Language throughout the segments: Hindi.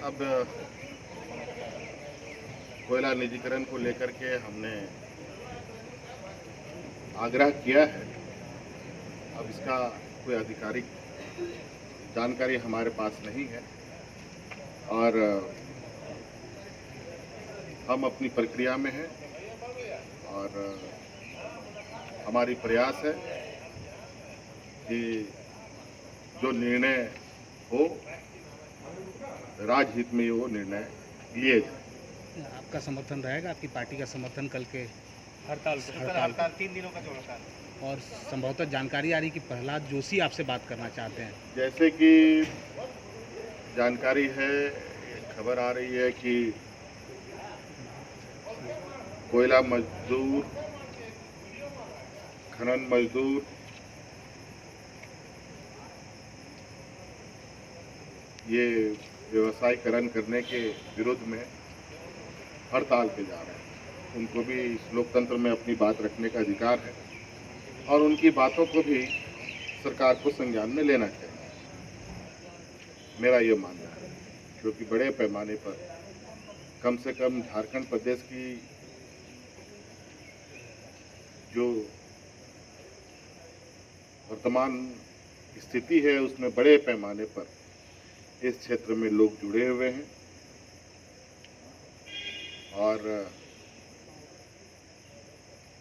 अब कोयला निजीकरण को लेकर के हमने आग्रह किया है। अब इसका कोई आधिकारिक जानकारी हमारे पास नहीं है और हम अपनी प्रक्रिया में हैं और हमारी प्रयास है कि जो निर्णय हो राजहित में वो निर्णय लिए जाए। आपका समर्थन रहेगा, आपकी पार्टी का समर्थन कल के हड़ताल 3 दिनों का जो हड़ताल, और संभवतः जानकारी आ रही कि प्रहलाद जोशी आपसे बात करना चाहते हैं। जैसे कि जानकारी है, खबर आ रही है कि कोयला मजदूर, खनन मजदूर ये व्यवसायीकरण करने के विरोध में हड़ताल पे जा रहे हैं। उनको भी इस लोकतंत्र में अपनी बात रखने का अधिकार है और उनकी बातों को भी सरकार को संज्ञान में लेना चाहिए, मेरा ये मानना है। क्योंकि बड़े पैमाने पर कम से कम झारखंड प्रदेश की जो वर्तमान स्थिति है उसमें बड़े पैमाने पर इस क्षेत्र में लोग जुड़े हुए हैं और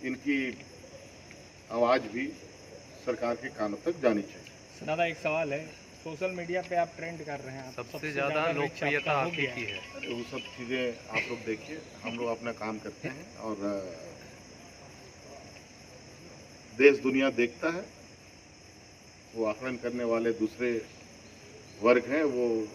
इनकी आवाज़ भी सरकार के कानों तक जानी चाहिए। दादा एक सवाल है, सोशल मीडिया पे आप ट्रेंड कर रहे हैं, सबसे ज़्यादा लोकप्रियता आपकी की है। तो वो सब चीज़ें आप लोग देखिए, हम लोग अपना काम करते हैं और देश दुनिया देखता है। वो आकलन करने वाले दूसरे वर्ग हैं, वो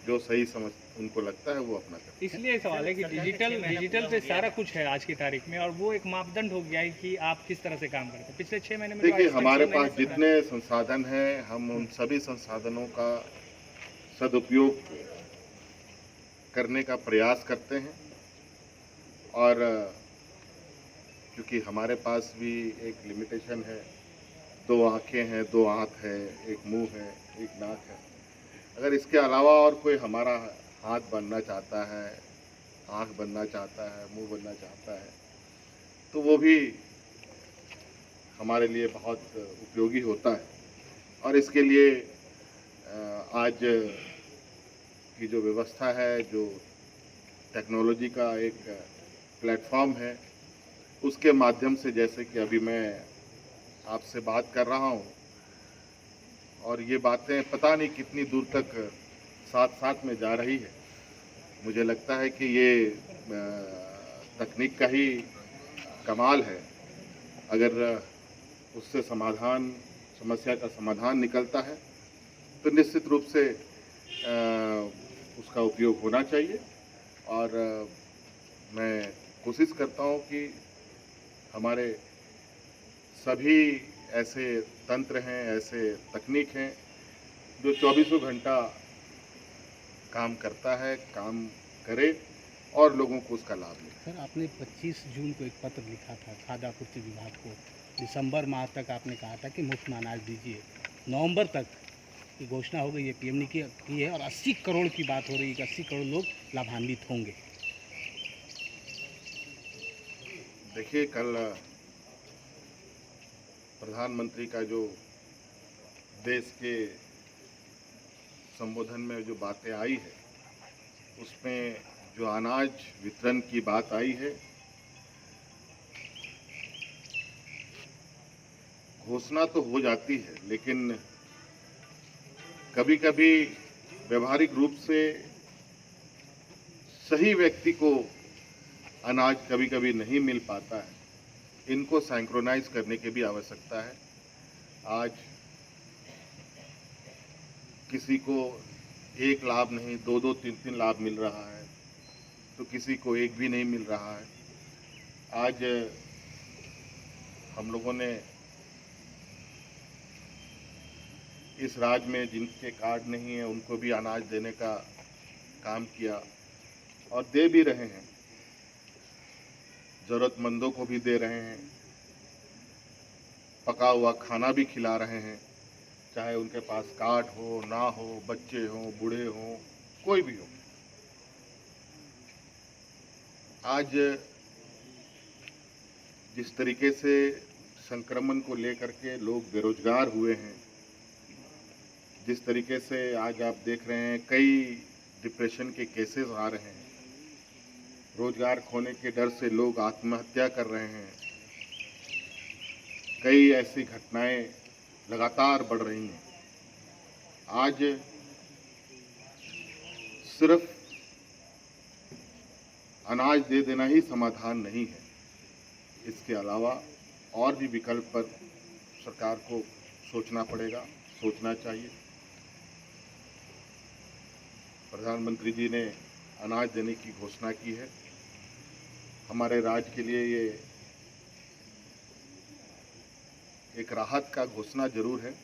जो सही समझ उनको लगता है वो अपना करते हैं। इसलिए सवाल है कि डिजिटल पे सारा कुछ है आज की तारीख में, और वो एक मापदंड हो गया है कि आप किस तरह से काम करते हैं। पिछले 6 महीने में देखिए, हमारे पास जितने संसाधन हैं हम उन सभी संसाधनों का सदुपयोग करने का प्रयास करते हैं और क्योंकि हमारे पास भी एक लिमिटेशन है, 2 आँखें हैं, 2 हाथ है, एक मुंह है, एक नाक है। अगर इसके अलावा और कोई हमारा हाथ बनना चाहता है, आँख बनना चाहता है, मुंह बनना चाहता है, तो वो भी हमारे लिए बहुत उपयोगी होता है। और इसके लिए आज की जो व्यवस्था है, जो टेक्नोलॉजी का एक प्लेटफॉर्म है, उसके माध्यम से, जैसे कि अभी मैं आपसे बात कर रहा हूँ और ये बातें पता नहीं कितनी दूर तक साथ साथ में जा रही है। मुझे लगता है कि ये तकनीक का ही कमाल है। अगर उससे समस्या का समाधान निकलता है तो निश्चित रूप से उसका उपयोग होना चाहिए और मैं कोशिश करता हूँ कि हमारे सभी ऐसे तंत्र हैं, ऐसे तकनीक हैं जो 24 घंटा काम करता है, काम करे और लोगों को उसका लाभ मिले। सर, आपने 25 जून को एक पत्र लिखा था खाद्य आपूर्ति विभाग को। दिसंबर माह तक आपने कहा था कि मुफ्त में अनाज दीजिए। नवंबर तक की घोषणा हो गई है, पीएम ने की है और 80 करोड़ की बात हो रही है कि 80 करोड़ लोग लाभान्वित होंगे। देखिए, कल प्रधानमंत्री का जो देश के संबोधन में जो बातें आई है, उसमें जो अनाज वितरण की बात आई है, घोषणा तो हो जाती है लेकिन कभी कभी व्यवहारिक रूप से सही व्यक्ति को अनाज कभी कभी नहीं मिल पाता है। इनको सिंक्रोनाइज करने की भी आवश्यकता है। आज किसी को एक लाभ नहीं, 2-2, 3-3 लाभ मिल रहा है, तो किसी को एक भी नहीं मिल रहा है। आज हम लोगों ने इस राज्य में जिनके कार्ड नहीं है उनको भी अनाज देने का काम किया और दे भी रहे हैं, ज़रूरतमंदों को भी दे रहे हैं, पका हुआ खाना भी खिला रहे हैं, चाहे उनके पास कार्ड हो ना हो, बच्चे हों, बूढ़े हों, कोई कोई भी हो। आज जिस तरीके से संक्रमण को लेकर के लोग बेरोजगार हुए हैं, जिस तरीके से आज आप देख रहे हैं कई डिप्रेशन के केसेस आ रहे हैं, रोजगार खोने के डर से लोग आत्महत्या कर रहे हैं, कई ऐसी घटनाएं लगातार बढ़ रही हैं। आज सिर्फ अनाज दे देना ही समाधान नहीं है, इसके अलावा और भी विकल्प पर सरकार को सोचना पड़ेगा, सोचना चाहिए। प्रधानमंत्री जी ने अनाज देने की घोषणा की है। हमारे राज्य के लिए ये एक राहत का घोषणा जरूर है,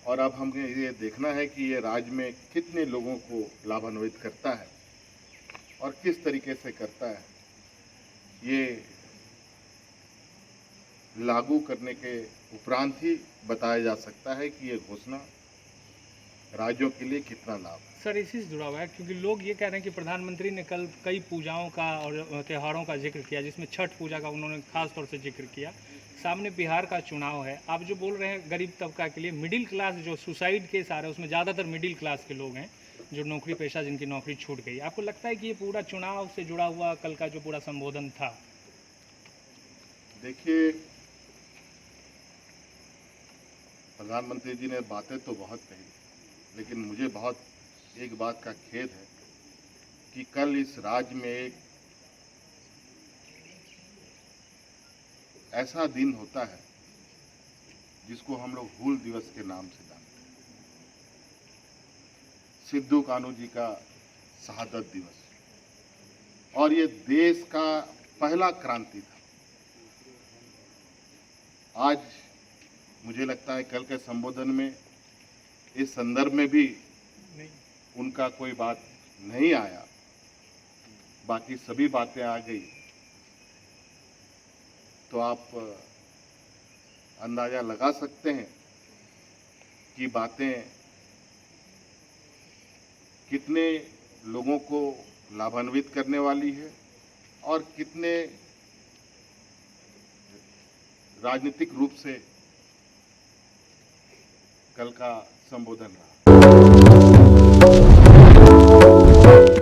और अब हमें ये देखना है कि ये राज्य में कितने लोगों को लाभान्वित करता है और किस तरीके से करता है। ये लागू करने के उपरांत ही बताया जा सकता है कि ये घोषणा राज्यों के लिए कितना लाभ है। सर इसी से जुड़ा हुआ है, क्योंकि लोग ये कह रहे हैं कि प्रधानमंत्री ने कल कई पूजाओं का और त्योहारों का जिक्र किया, जिसमें छठ पूजा का उन्होंने खास तौर से जिक्र किया। सामने बिहार का चुनाव है, आप जो बोल रहे हैं गरीब तबका के लिए, मिडिल क्लास जो सुसाइड केस आ रहे हैं उसमें ज़्यादातर मिडिल क्लास के लोग हैं, जो नौकरी पेशा जिनकी नौकरी छूट गई। आपको लगता है कि ये पूरा चुनाव से जुड़ा हुआ कल का जो पूरा संबोधन था? देखिए, प्रधानमंत्री जी ने बातें तो बहुत कही, लेकिन मुझे बहुत एक बात का खेद है कि कल इस राज्य में एक ऐसा दिन होता है जिसको हम लोग हूल दिवस के नाम से जानते हैं, सिद्धू कान्हू जी का शहादत दिवस, और ये देश का पहला क्रांति था। आज मुझे लगता है कल के संबोधन में इस संदर्भ में भी उनका कोई बात नहीं आया, बाकी सभी बातें आ गई। तो आप अंदाजा लगा सकते हैं कि बातें कितने लोगों को लाभान्वित करने वाली है और कितने राजनीतिक रूप से कल का संबोधन रहा।